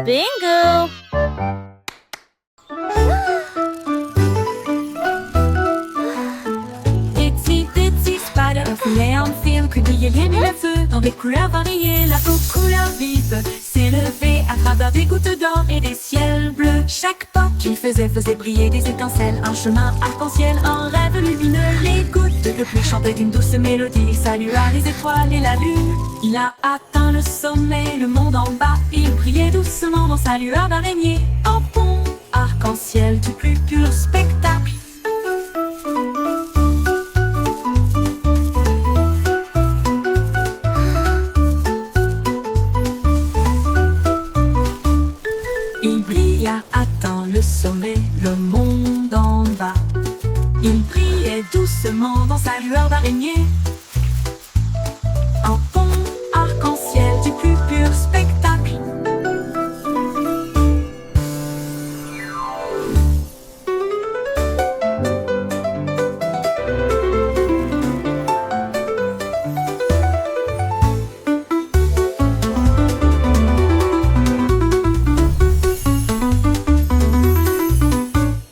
Bingo! Itsy bitsy spider voulait en film que brillait les mille feux dans des couleurs variées. La peau couleur vive s'élevait à travers des gouttes d'or et des ciels bleus. Chaque pas qu'il faisait briller des étincelles. Un chemin arc-en-ciel, un rêve lumineux. Les gouttes de pluie chantaient une douce mélodie. Il salua les étoiles et la lune. Il a atteint le sommet, le monde en bas. Il brillait doucement dans sa lueur d'araignée. En pont arc-en-ciel du plus pur spectacle. Il brilla, atteint le sommet, le monde en bas. Il brillait doucement dans sa lueur d'araignée. Un pont arc-en-ciel du plus pur spectacle.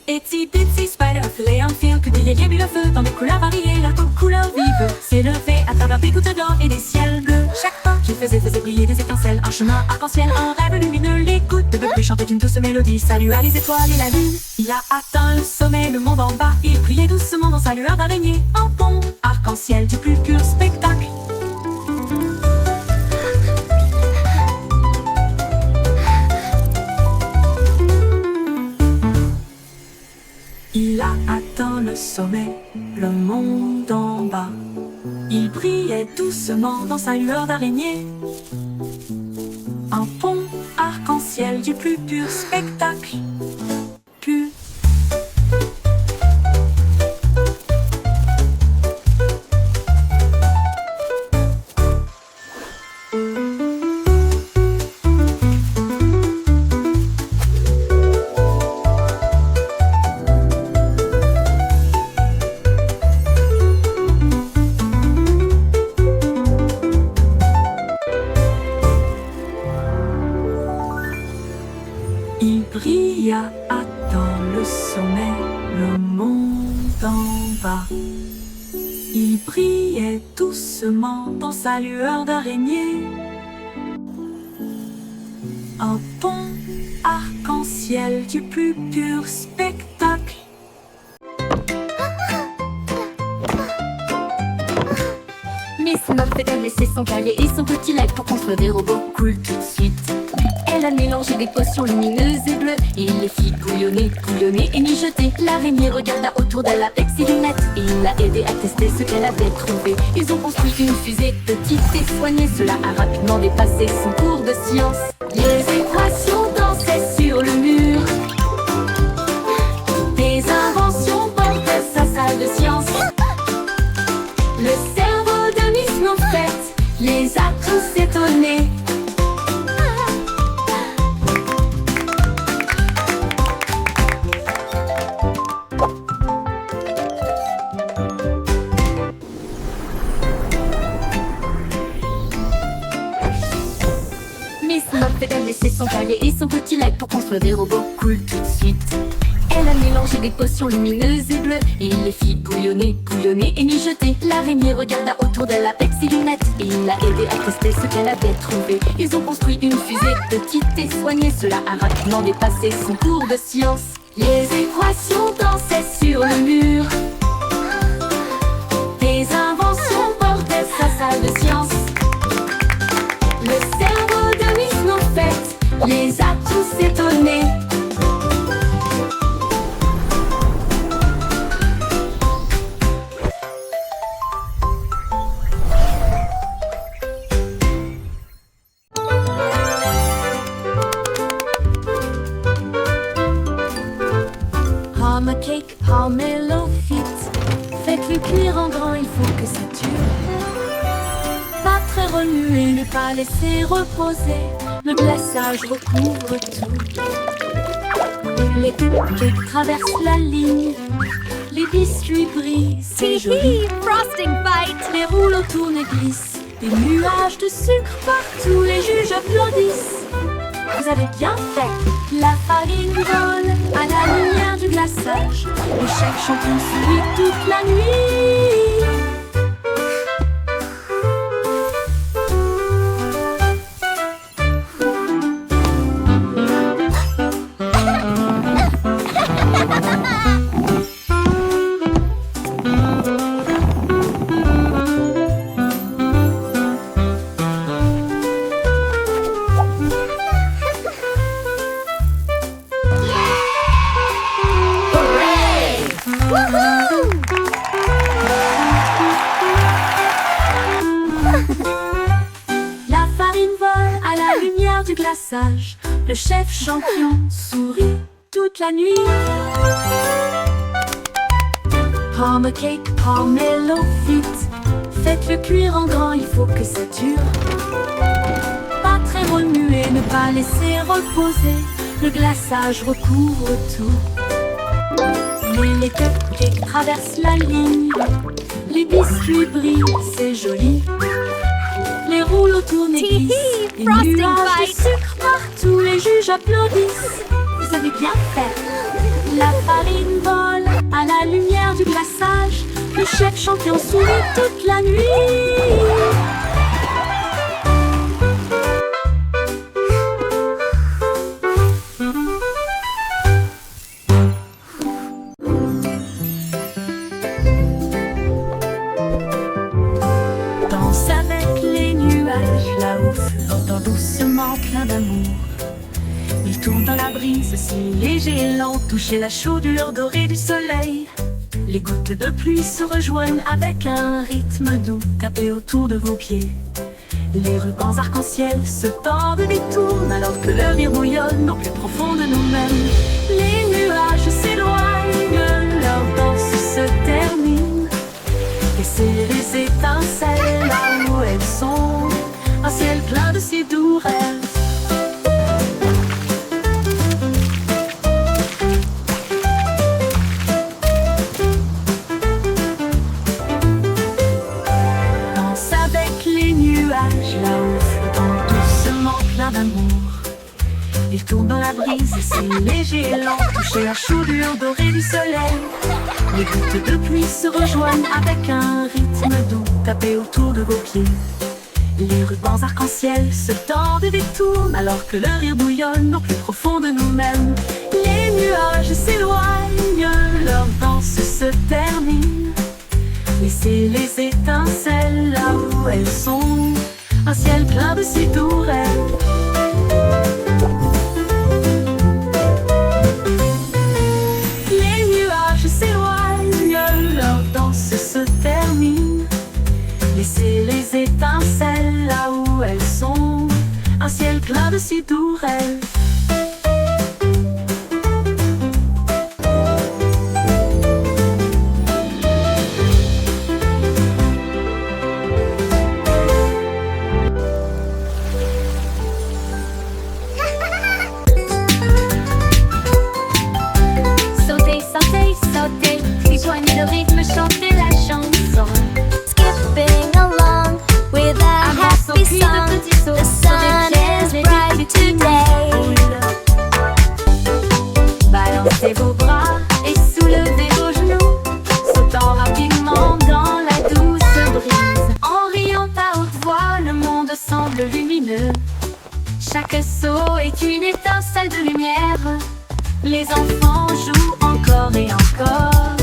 Itsy bitsy spider voulait en film que brillait les mille feux dans des couleurs variées. La peau couleur vive s'élevait à travers des gouttes d'or et des ciels bleus. Chaque pas qu'il faisait briller des étincelles. Un chemin arc-en-ciel, un rêve lumineux. Les gouttes de pluie chantaient une douce mélodie. Salua les étoiles et la lune. Il a atteint le sommet, le monde en bas. Il brillait doucement dans sa lueur d'araignée. Un pont arc-en-ciel du plus pur spectacle. Il a atteint le sommet, le monde en bas. Il brillait doucement dans sa lueur d'araignée. Un pont arc-en-ciel du plus pur spectacle. Pur. Il brilla, atteint le sommet, le monde en bas. Il brillait doucement dans sa lueur d'araignée. Un pont arc-en-ciel du plus pur spectacle. Miss Muffet a laissé son cahier et son petit lac pour construire des robots cool tout de suite. Elle a mélangé des potions lumineuses et bleues et il les fit bouillonner et mijoter. L'araignée regarda autour d'elle avec ses lunettes et il l'a aidé à tester ce qu'elle avait trouvé. Ils ont construit une fusée petite et soignée. Cela a rapidement dépassé son cours de science. Les équations dansaient sur le mur. Des inventions portaient sa salle de science. Le cerveau de Miss Muffet les a tous étonnés. Miss Muffet a laissé son cahier et son petit lac pour construire des robots cool tout de suite. Elle a mélangé des potions lumineuses et bleues et il les fit bouillonner et mijoter. L'araignée regarda autour d'elle avec ses lunettes et il l'a aidé à tester ce qu'elle avait trouvé. Ils ont construit une fusée petite et soignée. Cela a rapidement dépassé son cours de science. Les équations dansaient sur le mur. Des inventions portaient sa salle de science. Le cerveau de Miss Muffet les a tous étonnés. Hum a cake, hum mellow fit. Faites-le cuire en grand, il faut que ça dure. Pas très remuer, ne pas laisser reposer. Le glaçage recouvre tout. Les cupcakes traversent la ligne. Les biscuits brillent, c'est joli. Frosting fight! Les rouleaux tournent et glissent. Des nuages de sucre partout, les juges applaudissent. Vous vous avez bien fait. La farine vole à la lumière du glaçage. Le chef champion sourit toute la nuit. La farine vole à la lumière du glaçage. Le chef champion sourit toute la nuit. Pomme cake, pomelo fit. Faites-le cuire en grand, il faut que ça dure. Pas très remuer, ne pas laisser reposer. Le glaçage recouvre tout. Les cupcakes traversent la ligne. Les biscuits brillent, c'est joli. Les rouleaux tournent et glissent. Les Frosting nuages de fight. sucre partout, les juges applaudissent. Vous avez bien fait. La farine vole à la lumière du glaçage. Le chef champion sourit toute la nuit. Danse avec les nuages, là-haut flottant doucement plein d'amour. Il tourne dans la brise, si léger et lent, toucher la chaudure dorée du soleil. Les gouttes de pluie se rejoignent avec un rythme doux, tapez autour de vos pieds. Les rubans arc-en-ciel se tordent et tournent alors que le rire bouillonne au plus profond de nous-mêmes. Les nuages s'éloignent, leur danse se termine. Laissez les étincelles là où elles sont, un ciel plein de si doux rêves. Danse avec les nuages là-haut flottant doucement plein d'amour. Il tourne dans la brise, si léger et lent, toucher la chaudure dorée du soleil. Les gouttes de pluie se rejoignent avec un rythme doux, tapez autour de vos pieds. Les rubans arc-en-ciel se tordent et détournent alors que le rire bouillonne au plus profond de nous-mêmes. Les nuages s'éloignent, leur danse se termine. Laissez les étincelles là où elles sont, un ciel plein de si doux rêves. Les nuages s'éloignent, leur danse se termine. Laissez les étincelles là où elles sont, un ciel plein de si doux rêves. Sautez, sautez, sautez, rejoignez le rythme, chantez la chanson. Skipping along with a Avance au happy cri de song. petits sauts The sur des sun pierres is et des bright petits today. boules. Balancez vos bras et soulevez vos genoux, sautant rapidement dans la douce brise. En riant à haute voix, le monde semble lumineux. Chaque saut est une étincelle de lumière. Les enfants jouent encore et encore.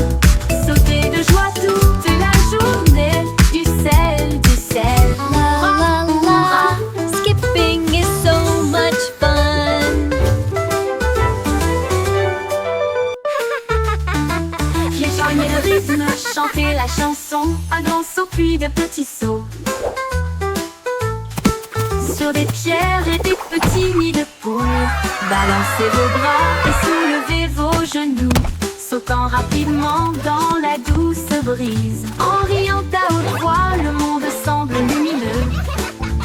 Sautez de joie toute la journée. Du sel, du sel. La la la, skipping is so much fun. Rejoignez le rythme, chantez la chanson. Un grand saut puis de petits sauts sur des pierres et des petits nids de poules. Balancez vos bras et soulevez vos genoux, sautant rapidement dans la douce brise. En riant à haute voix, le monde semble lumineux.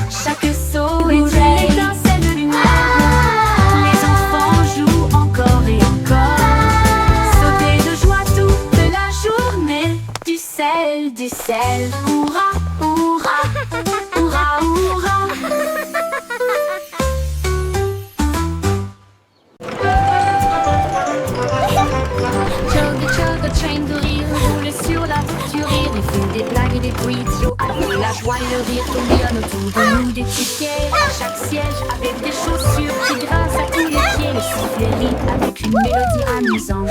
Chaque saut est une étincelle de lumière. Les enfants jouent encore et encore. Sautez de joie toute la journée. Du sel, du sel. Hurrah, hurrah, hurrah, hurrah. tickets à chaque siège avec des chaussures qui grincent à tous les pieds. Le sifflet rit avec une mélodie amusante.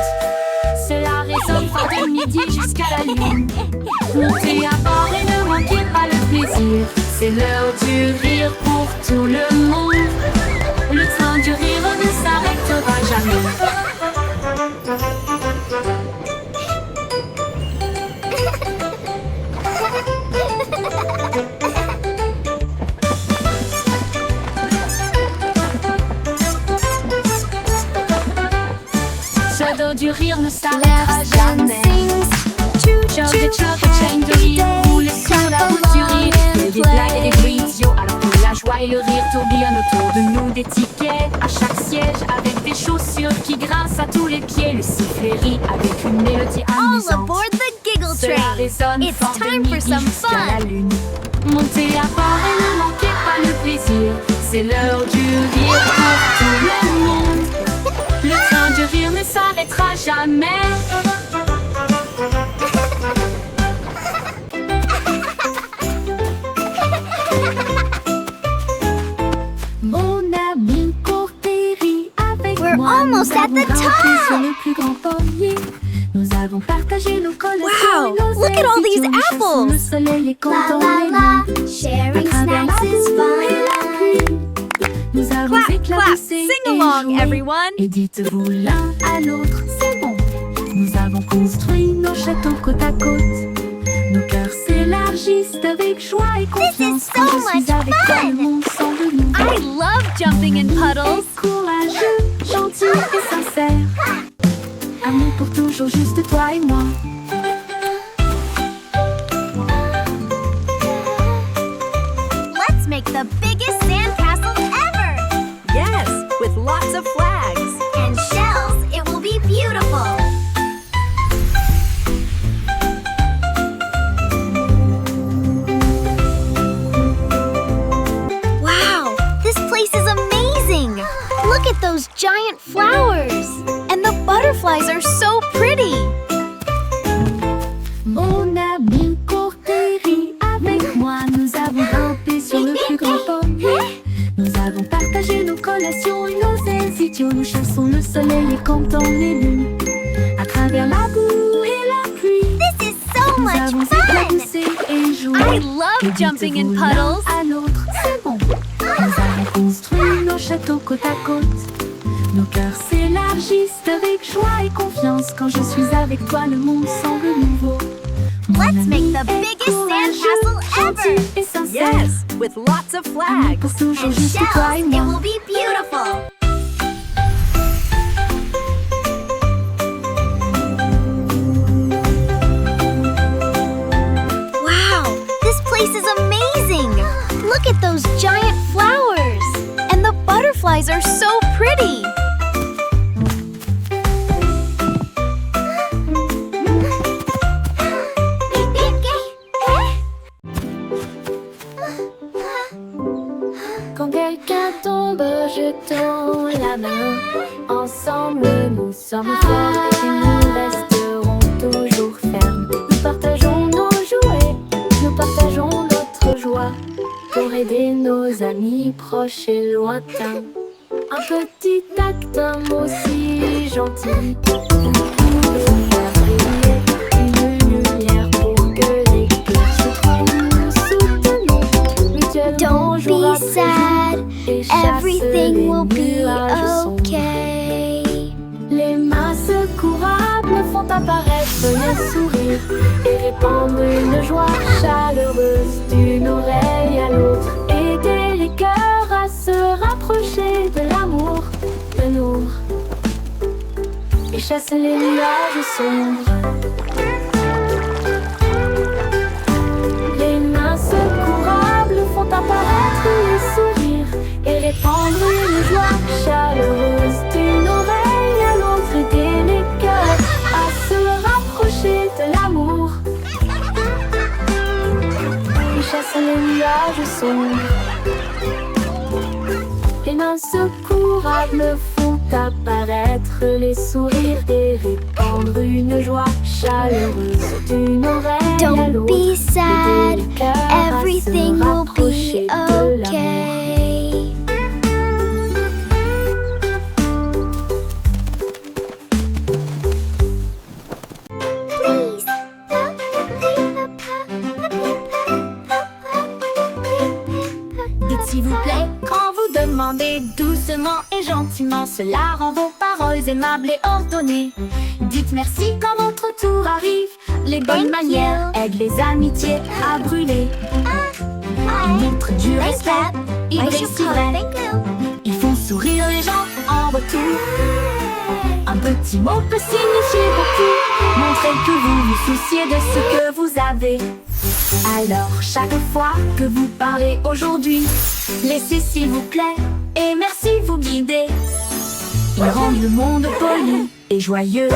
Cela résonne fort de midi jusqu'à la lune. Montez à bord et ne manquez pas le plaisir. C'est l'heure du rire pour tout le monde. Le train du rire ne s'arrêtera jamais. Shadow du rire ne s'arrêtera jamais. George et Chuck et Chain de rire roulent sur la route du rire. Il y a des blagues et des brilles, alors que la joie et le rire tourbillonnent autour de nous. Des tickets à chaque siège avec des chaussures qui grincent à tous les pieds. Le sifflet rit avec une mélodie All amusante. aboard the Giggle Cela Train. résonne It's fort de time for midi some jusqu'à la fun. lune. Montez à bord et ne manquez pas le plaisir. C'est l'heure du rire pour tout le monde. Le train du rire ne s'arrêtera jamais. Mon ami court et rit avec We're moi. almost Nous at avons the grimpé top. sur le plus grand pommier. Nous avons partagé nos collations. Wow, et nos look at all these ailes. Nous chassons le apples. soleil et quand on est Sharing À travers la snacks is boue et la fun. pluie, nous avons Clap, clap, éclaboussé sing et along, joué. everyone. Et dites-vous l'un à l'autre, c'est bon. Nous avons construit nos châteaux côte à côte. Nos cœurs s'élargissent avec joie et confiance. so Quand je much suis avec toi, fun. le monde semble nouveau. I love jumping in puddles. Courageux, gentil et sincère. Amour pour toujours, juste toi et moi. Let's make the biggest sandcastle ever. Yes, with lots of flags. And shells, it will be beautiful. Wow, this place is amazing. Look at those giant flowers. And the butterflies are so pretty. Mon ami court et rit avec moi. Nous avons grimpé sur le plus grand pommier. Nous avons partagé nos collations et nos ailes idiots. Nous chassons le soleil et comptons les lunes. À travers la boue et la pluie, This is so nous much avons fun. éclaboussé et joué. I Et love jumping in dites-vous l'un puddles. à l'autre, c'est bon. Nous avons construit nos châteaux côte à côte. Nos cœurs s'élargissent avec joie et confiance. Quand je suis avec toi, le monde semble nouveau. Mon Let's ami make the est biggest courageux, sandcastle ever. gentil et sincère. Yes, with lots of Amour pour flags. toujours, And juste toi et shells, it moi. will be beautiful. Wow, this place is amazing. Look at those giant flowers. And the butterflies are so pretty. Quand quelqu'un tombe, je tends la main. Ensemble, nous sommes forts et nous resterons toujours fermes. Nous partageons nos jouets, nous partageons notre joie pour aider nos amis proches et lointains. Un petit acte, un mot si gentil. Nous pouvons faire briller une lumière pour que les cœurs se trouvent. Nous soutenons mutuellement Don't jour be après jour. sad. Et chasse Everything les will be nuages sombres. okay. Les mains secourables font apparaître le sourire et répandre une joie chaleureuse d'une oreille à l'autre. Aider les cœurs à se rapprocher de l'amour, de nous, et chasser les nuages sombres. Les mains secourables font apparaître les sourires et répandre une joie chaleureuse d'une oreille à l'autre. Aider les cœurs à se rapprocher de l'amour et chasser les nuages sombres. Les mains secourables font apparaître les sourires et répandre une joie chaleureuse d'une oreille à Don't l'autre. be sad. Aider les cœurs à se Everything will rapprocher chercher de l'amour. okay. Please. Dites s'il vous plaît quand vous demandez doucement et gentiment. Cela rend vos paroles aimables et ordonnées. Dites merci quand votre tour arrive. Les bonnes Thank manières you. aident les amitiés à brûler. Ils montrent du respect, ils I should réussissent. call. Thank you. Ils font sourire les gens en retour. Un petit mot peut signifier beaucoup. Montrez que vous vous souciez de ce que vous avez. Alors chaque fois que vous parlez aujourd'hui, laissez s'il vous plaît et merci vous guider. Ils rendent le monde poli et joyeux.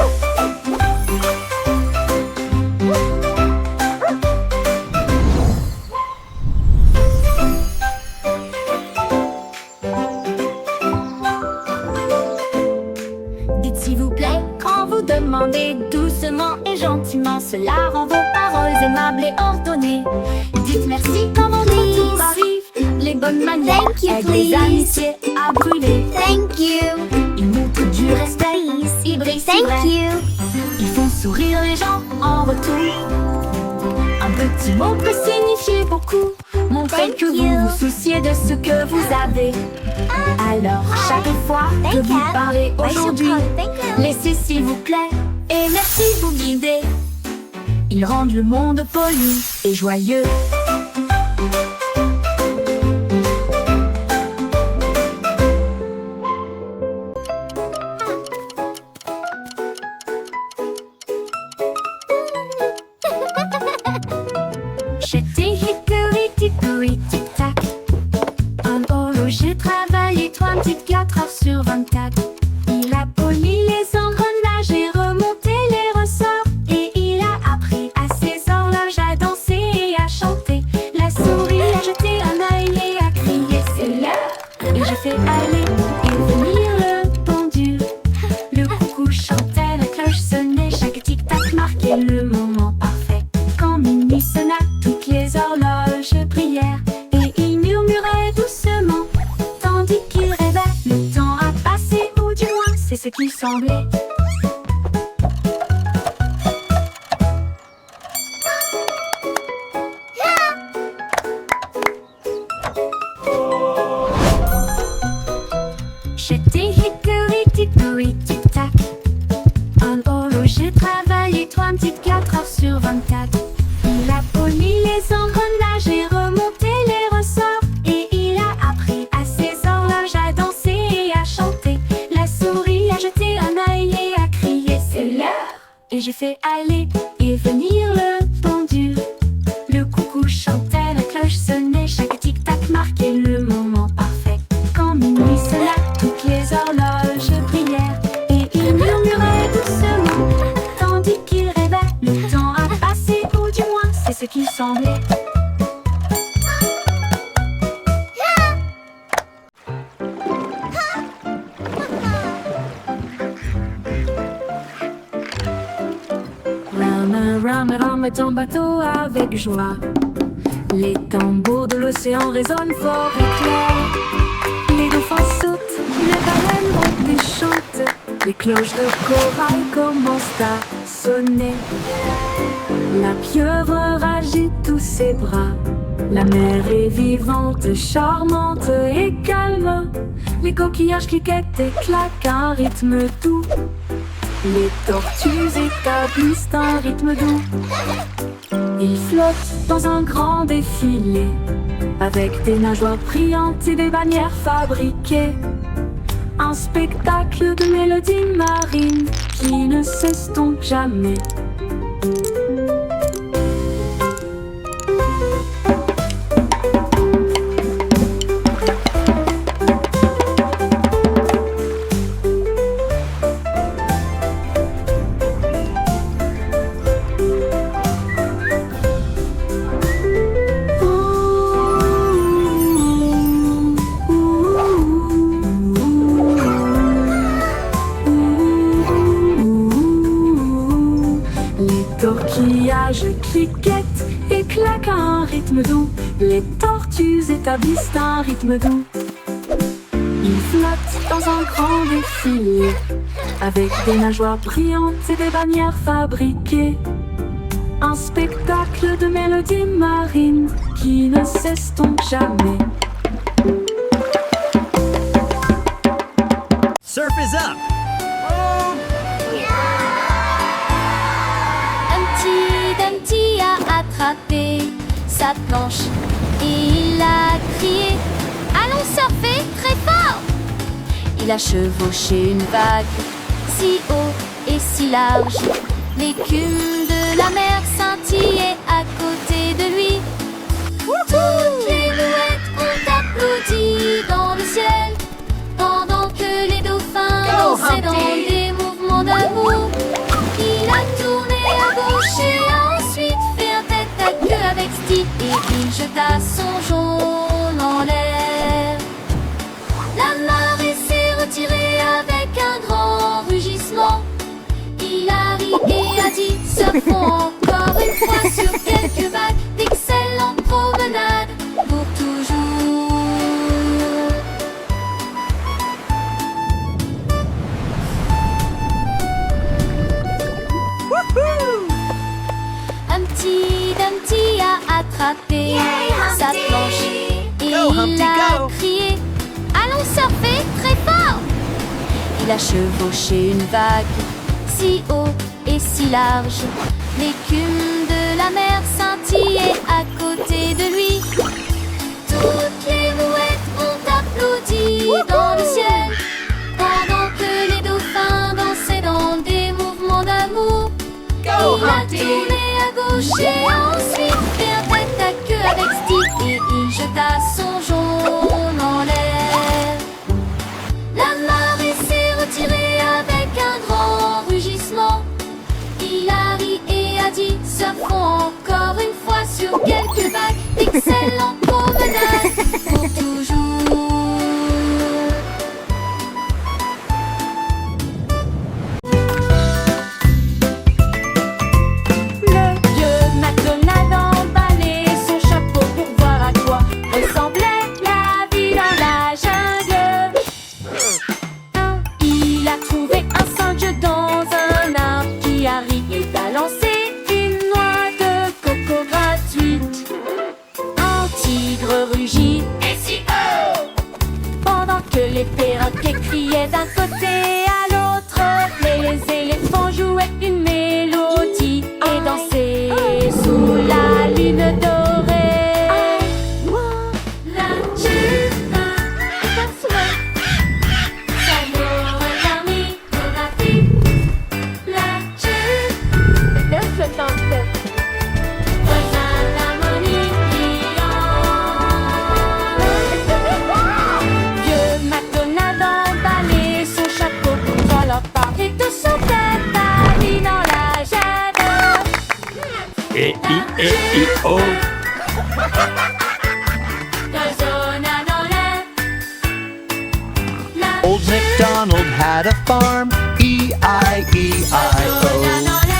Dites s'il vous plaît quand vous demandez doucement et gentiment. Cela rend vos paroles aimables et ordonnées. Dites merci quand votre tour arrive. Les bonnes manières Thank you, aident les please. amitiés à brûler. Thank you. Ils montrent du respect, Please. ils brillent si Thank vrai. you. Ils font sourire les gens en retour. Un petit mot peut signifier beaucoup. Montrez Thank que vous you. vous souciez de ce que vous avez. Alors chaque fois que Thank vous you. parlez I should aujourd'hui, call. Thank you. laissez s'il vous plaît et merci vous guider. Ils rendent le monde poli et joyeux. J'étais hickory dickory tic tac. En haut j'ai travaillé 34 heures sur 24. Il a poli les engrenages et remonté les ressorts. Et il a appris à ses horloges à danser et à chanter. La souris a jeté un œil et a crié c'est l'heure. Et j'ai fait aller et venir le pendule. Le coucou chantait, la cloche sonnait, chaque tic-tac marquait le moment parfait. Quand minuit sonna, toutes les horloges brillèrent et il murmurait doucement, tandis qu'il rêvait. Le temps a passé, ou du moins c'est ce qu'il semblait. J'étais hickory dickory tic tac. En haut j'ai travaillé 34 heures sur 24. Il a poli les engrenages et remonté les ressorts. Et il a appris à ses horloges à danser et à chanter. La souris a jeté un œil et a crié c'est l'heure. Et j'ai fait aller et venir le pendule. Le coucou chantait, la cloche sonnait, chaque tic-tac marquait le moment parfait. Quand minuit sonna, toutes les horloges brillèrent et il murmurait doucement, tandis qu'il rêvait. Le temps a passé, ou du moins c'est ce qu'il semblait. Rame ton bateau avec joie. Les tambours de l'océan résonnent fort et clair. Les dauphins sautent, les baleines montent et chantent. Les cloches de corail commencent à sonner. La pieuvre agite tous ses bras. La mer est vivante, charmante et calme. Les coquillages cliquettent et claquent un rythme doux. Les tortues établissent un rythme doux. Ils flottent dans un grand défilé, avec des nageoires brillantes et des bannières fabriquées. Un spectacle de mélodies marines qui ne s'estompe jamais. Les coquillages cliquettent et claquent à un rythme doux. Les tortues tortues établissent un rythme doux. Ils flottent dans un grand défilé, avec des nageoires brillantes et des bannières fabriquées. Un spectacle de mélodies marines qui ne cesse donc jamais. Surf is up! Humpty Dumpty a attrapé sa planche et il a crié « Allons surfer très fort !» Il a chevauché une vague si haut et si large. L'écume de la mer scintillait à côté de lui. Toutes les mouettes ont applaudi dans le ciel pendant que les dauphins dansaient dans des mouvements d'amour. Il a tourné à gauche et ensuite fait un tête à queue avec Steve et il jeta son jaune en l'air. La marée s'est retirée avec un grand rugissement. Il a ri et a dit surfons encore une fois sur quelques vagues. D'excellentes promenades pour toujours. Humpty Dumpty a attrapé sa planche et Go, Humpty, il a go. crié allons surfer très fort. Il a chevauché une vague si haut et si large. L'écume de la mer scintillait à côté de lui. Toutes les mouettes ont applaudi dans le ciel pendant que les dauphins dansaient dans des mouvements d'amour. Il a tourné à gauche et ensuite fait un tête à queue avec Steve et il jeta son jaune en l'air. La marée s'est retirée avec un grand rugissement. Il a ri et a dit surfons encore une fois sur quelques vagues. D'excellentes promenades pour toujours. Le vieux McDonald emballait son chapeau pour voir à quoi ressemblait la vie dans la jungle. Il a trouvé un singe dans un arbre qui a ri et balancé une noix de coco gratuite. Un tigre rugit et si pendant que les perroquets criaient d'un côté à l'autre. Les éléphants jouaient une mélodie et dansaient sous la lune dorée. La jupe Vieux McDonald emballait son chapeau pour voir leur parler de son tête à lui dans la jungle. E-I-E-I-O. Arizona dans l'air. La Old MacDonald had a farm. E-I-E-I-O. Arizona dans l'air.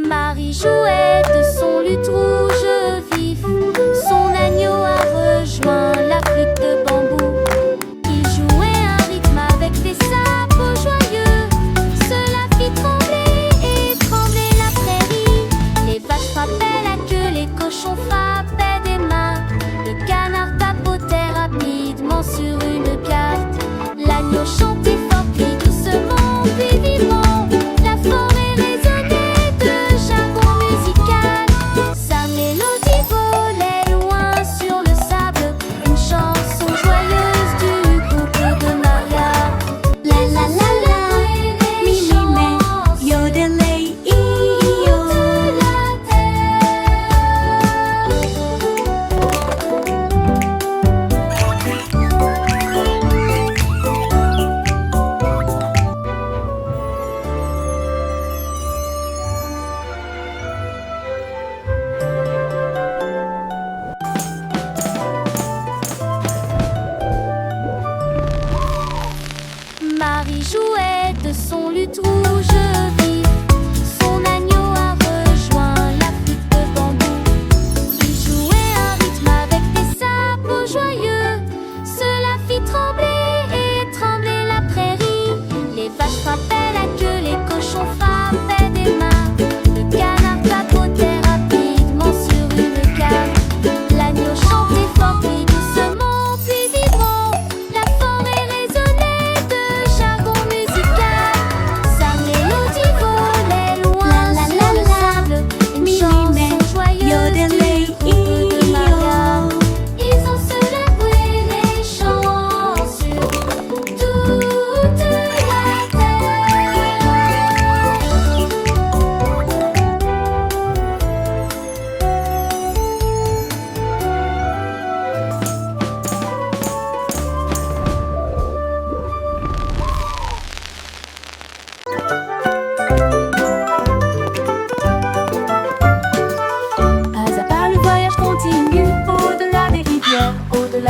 Marie jouait de son luth rouge vif. Son agneau a rejoint la flûte de bambou. Il jouait un rythme avec des sabots joyeux. Cela fit trembler et trembler la prairie. Les vaches frappaient la queue, les cochons frappaient des mains.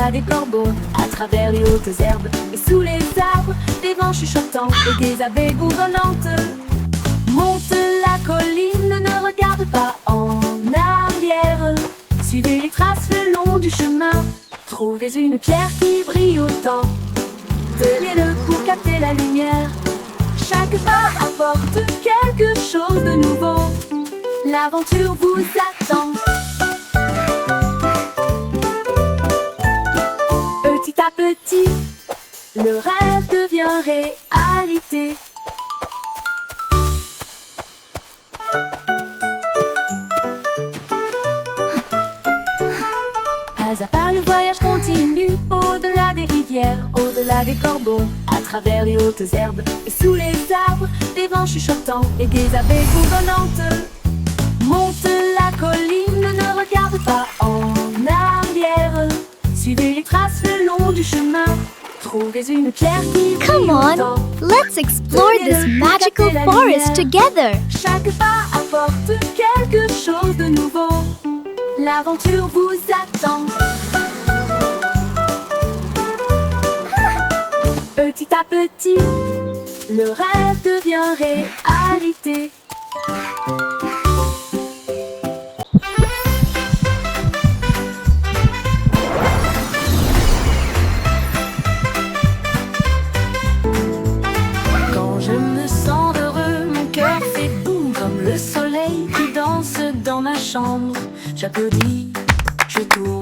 au-delà des corbeaux, à travers les hautes herbes et sous les arbres, des vents chuchotants et des abeilles bourdonnantes. Monte la colline, ne regarde pas en arrière. Suivez les traces le long du chemin. Trouvez une pierre qui brille autant. Tenez-le pour capter la lumière. Chaque pas apporte quelque chose de nouveau. L'aventure vous attend. Petit à petit, le rêve devient réalité. Pas à pas, le voyage continue. Au-delà des rivières, au-delà des corbeaux, à travers les hautes herbes et sous les arbres, des vents chuchotants et des abeilles bourdonnantes. Monte la colline, ne regarde pas en arrière. Suivez les traces le long du chemin. Trouvez une pierre qui brille Come on, autant. let's explore this magical forest together. Chaque pas apporte quelque chose de nouveau. L'aventure vous attend. Petit à petit, le rêve devient réalité. Quand je me sens heureux, mon cœur fait boum comme le soleil qui danse dans ma chambre. J'applaudis, je tourne,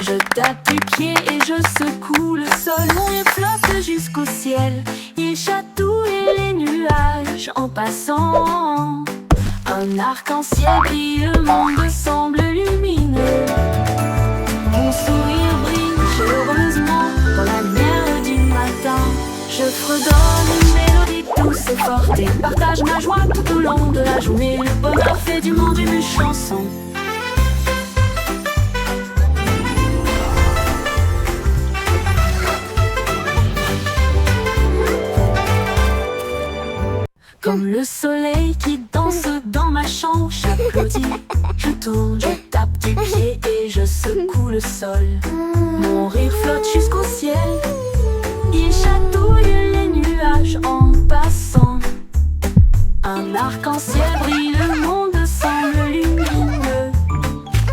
je tape du pied et je secoue le sol. Mon rire flotte jusqu'au ciel, il chatouille les nuages en passant. Un arc-en-ciel brille, le monde semble lumineux. Mon sourire brille chaleureusement dans la lumière du matin. Je fredonne une mélodie douce et forte et partage ma joie tout au long de la journée. Le bonheur fait du monde une chanson. Comme le soleil qui danse dans ma chambre, j'applaudis, je tourne, je tape du pied et je secoue le sol. Mon rire flotte jusqu'au ciel, il chatouille les nuages en passant. Un arc-en-ciel brille, le monde semble lumineux.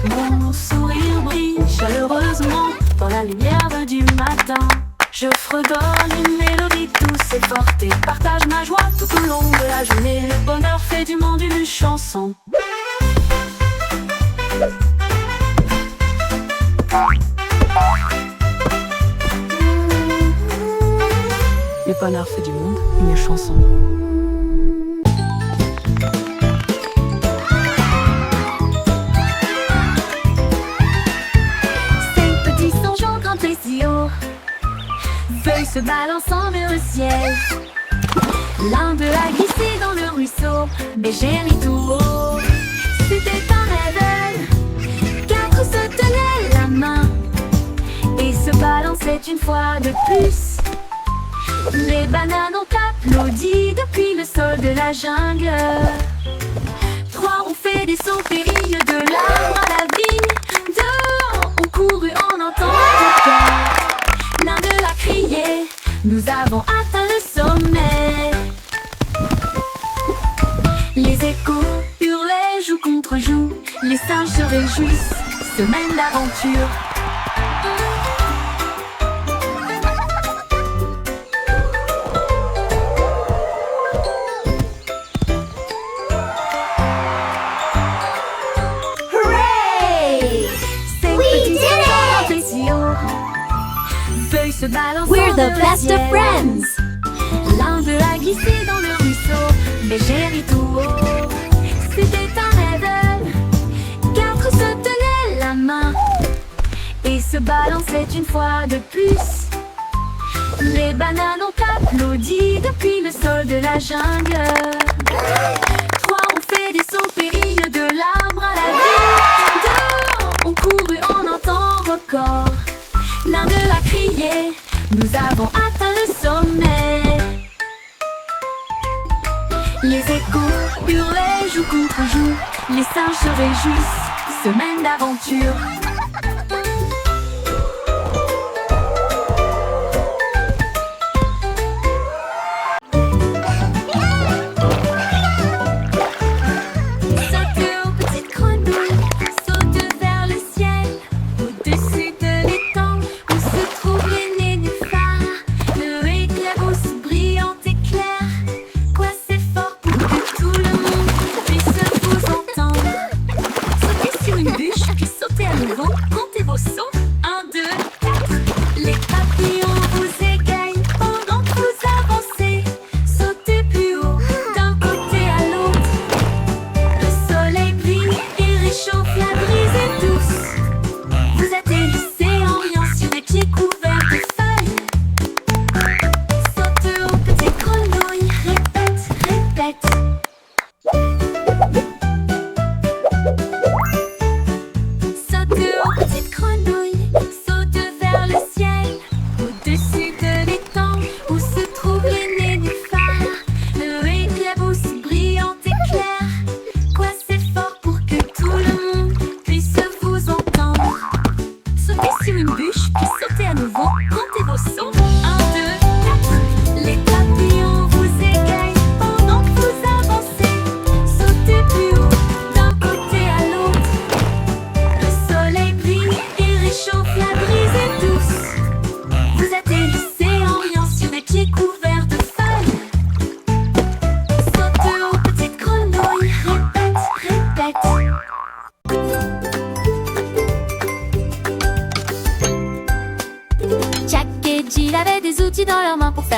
Mon sourire brille chaleureusement dans la lumière du matin. Je fredonne une mélodie douce et forte et partage ma joie tout au long de la journée. Le bonheur fait du monde une chanson. Le bonheur fait du monde une chanson. Cinq petits songeants grand plaisir, feuilles se balançant vers le ciel. L'un d'eux a glissé dans le ruisseau, mais j'ai ri tout haut. C'était un rêve, quatre se tenaient la main et se balançaient une fois de plus. Les bananes ont applaudi depuis le sol de la jungle. Trois ont fait des sauts périlleux de l'arbre à la vigne. Deux ont couru en entendant le cœur. L'un d'eux a crié, nous avons atteint le sommet. Les échos hurlaient joue contre joue. Les singes se réjouissent, semaine d'aventure. We're the best of friends. L'un d'eux a glissé dans le ruisseau, mais j'ai ri tout haut. C'était un rêve, quatre se tenaient la main et se balançaient une fois de plus. Les bananes ont applaudi depuis le sol de la jungle. Trois ont fait des sauts périlleux de l'arbre à la vigne. Deux ont couru en un temps record. L'un d'eux a crié, nous avons atteint le sommet. Les échos hurlaient joue contre joue. Les singes se réjouissent, semaine d'aventure.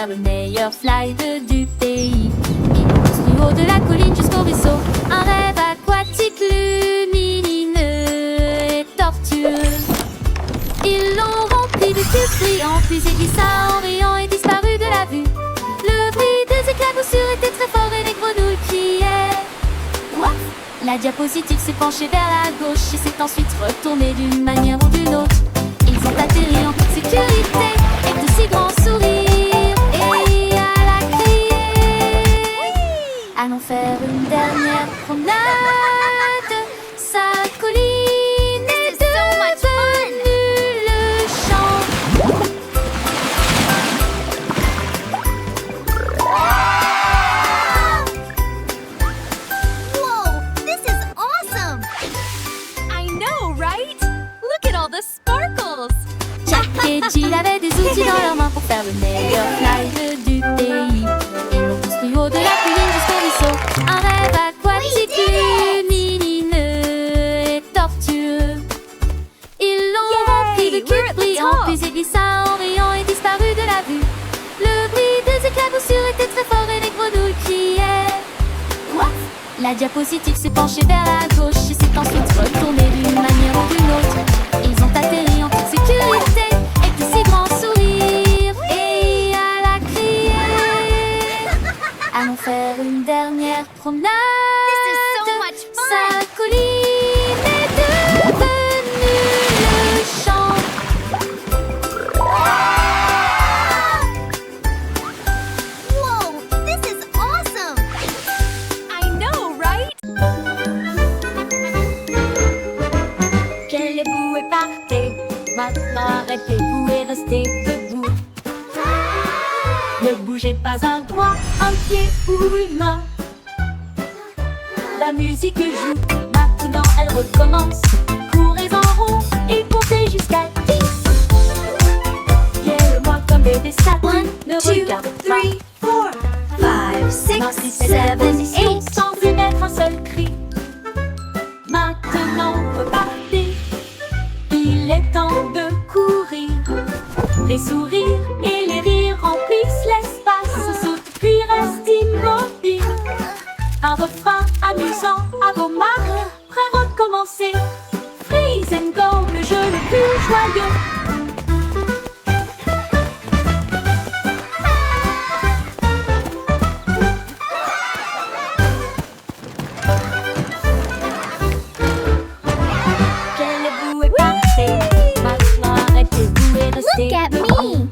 faire le meilleur slide du pays. Ils l'ont construit haut de la colline jusqu'au ruisseau, un rêve aquatique lumineux et tortueux. Ils l'ont rempli de tubes brillants, puis il glissa en riant et disparut de la vue. Le bruit des éclaboussures était très fort et les grenouilles criaient. What? La diapositive s'est penchée vers la gauche et s'est ensuite retournée d'une manière ou d'une autre. Ils ont atterri en toute sécurité avec de si grands sourires. Et elle a crié, allons faire une dernière promenade. Sa colline est devenue le champ. Whoa, this is awesome! I know, right? Look at all the sparkles! Jack et Jill avaient des outils dans leurs mains pour faire le meilleur slide du pays. Ils l'ont construit haut de la colline jusqu'au ruisseau, un rêve aquatique lumineux et tortueux. Ils l'ont rempli de cubes brillants, puis il glissa en riant et disparut de la vue. Le bruit des éclaboussures était très fort et les grenouilles criaient. What? La diapositive s'est penchée vers la gauche et s'est ensuite retournée d'une manière ou d'une autre. Ils ont atterri en toute sécurité avec de si grands sourires. Et elle a crié, allons faire une dernière promenade. This is so much Sa fun! colline est devenue le champ. Whoa, this is awesome! I know, right? Quelle est bouée partez, maintenant arrêtez-vous et restez debout. Ne bougez pas un doigt, un pied ou une main. La musique joue, maintenant elle recommence. Courez en rond et comptez jusqu'à 10. Guère-moi comme des statues, ne regarde pas. 5, 6, Maintiens 7, cette position 8. sans émettre un seul cri. Maintenant repartez, il est temps de courir. Les sourires et les rires remplissent l'espace, saute puis reste immobile. Un refrain amusant à vos marques, prêt à recommencer. Freeze and go, le jeu le plus joyeux. Quelle boue est partie, maintenant arrêtez-vous et restez Look at debout.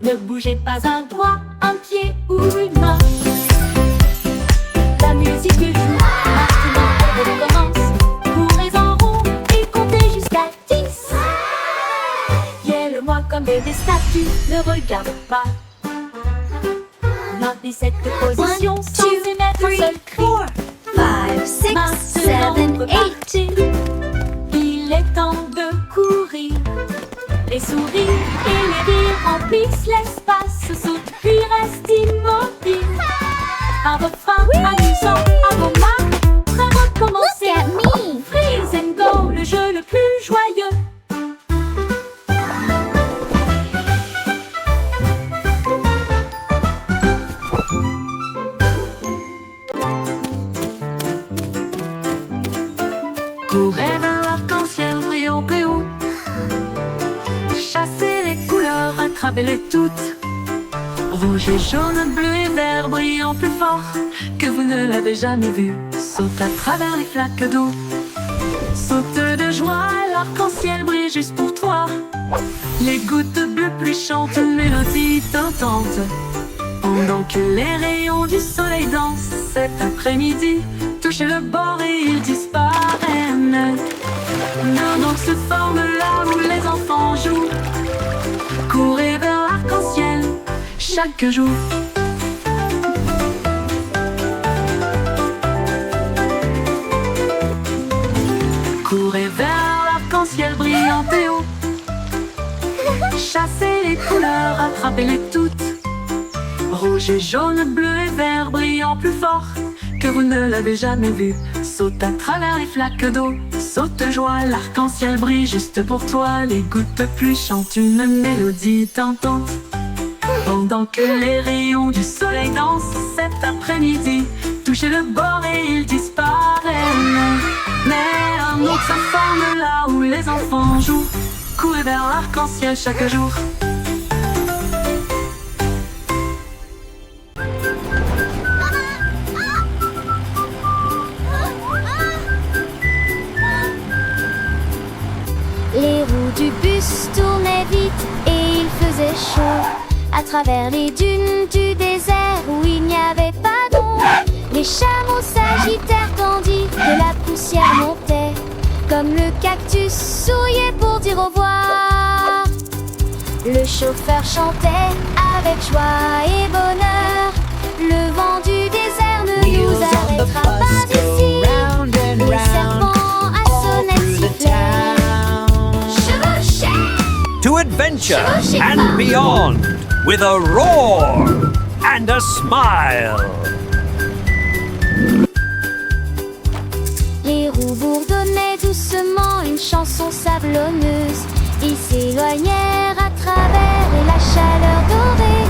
me. Ne bougez pas un doigt, un pied ou une main. La musique joue, maintenant elle recommence. Courez en rond et comptez jusqu'à 10. Gueule-moi comme des statues, ne regarde pas. Maintenez cette position sans émettre un seul cri. 5, 6, Maintenant 7, 8. repartez, il est temps de courir. Les sourires et les rires remplissent l'espace, sautent puis restent immobiles. Un refrain amusant à vos marques, prêt à recommencer. Look at me. Freeze and go, le jeu le plus joyeux. Courez vers l'arc-en-ciel brillant plus haut. Chassez les couleurs, attrapez-les toutes. Rouge et jaune, bleu et vert brillant plus fort que vous ne l'avez jamais vu. Saute à travers les flaques d'eau. Saute de joie, l'arc-en-ciel brille juste pour toi. Les gouttes bleues plus chantent une mélodie tentante. Pendant que les rayons du soleil dansent cet après-midi, touchez le bord et ils disparaissent. Nos noms se forment là où les enfants jouent. Courez vers l'arc-en-ciel chaque jour. Courez vers l'arc-en-ciel brillant et haut. Chassez les couleurs, attrapez-les toutes. Rouge et jaune, bleu et vert brillant plus fort que vous ne l'avez jamais vu. Saute à travers les flaques d'eau. Saute de joie, l'arc-en-ciel brille juste pour toi. Les gouttes plus chantent une mélodie tentante. Pendant que les rayons du soleil dansent cet après-midi, toucher le bord et il disparaît. Mais un autre se forme là où les enfants jouent, courir vers l'arc-en-ciel chaque jour. Les roues du bus tournaient vite et il faisait chaud. À travers les dunes du désert où il n'y avait pas d'ombre, les chameaux s'agitèrent tandis que la poussière montait. Comme le cactus souriait pour dire au revoir. Le chauffeur chantait avec joie et bonheur. Le vent du désert ne nous Wheels on the arrêtera pas bus go ici. round and Le round serpent à all sonnette through the sifflait. town. Chevauchait. To adventure and beyond with a roar and a smile. Les roues bourdonnaient doucement une chanson sablonneuse. Ils s'éloignèrent à travers la chaleur dorée.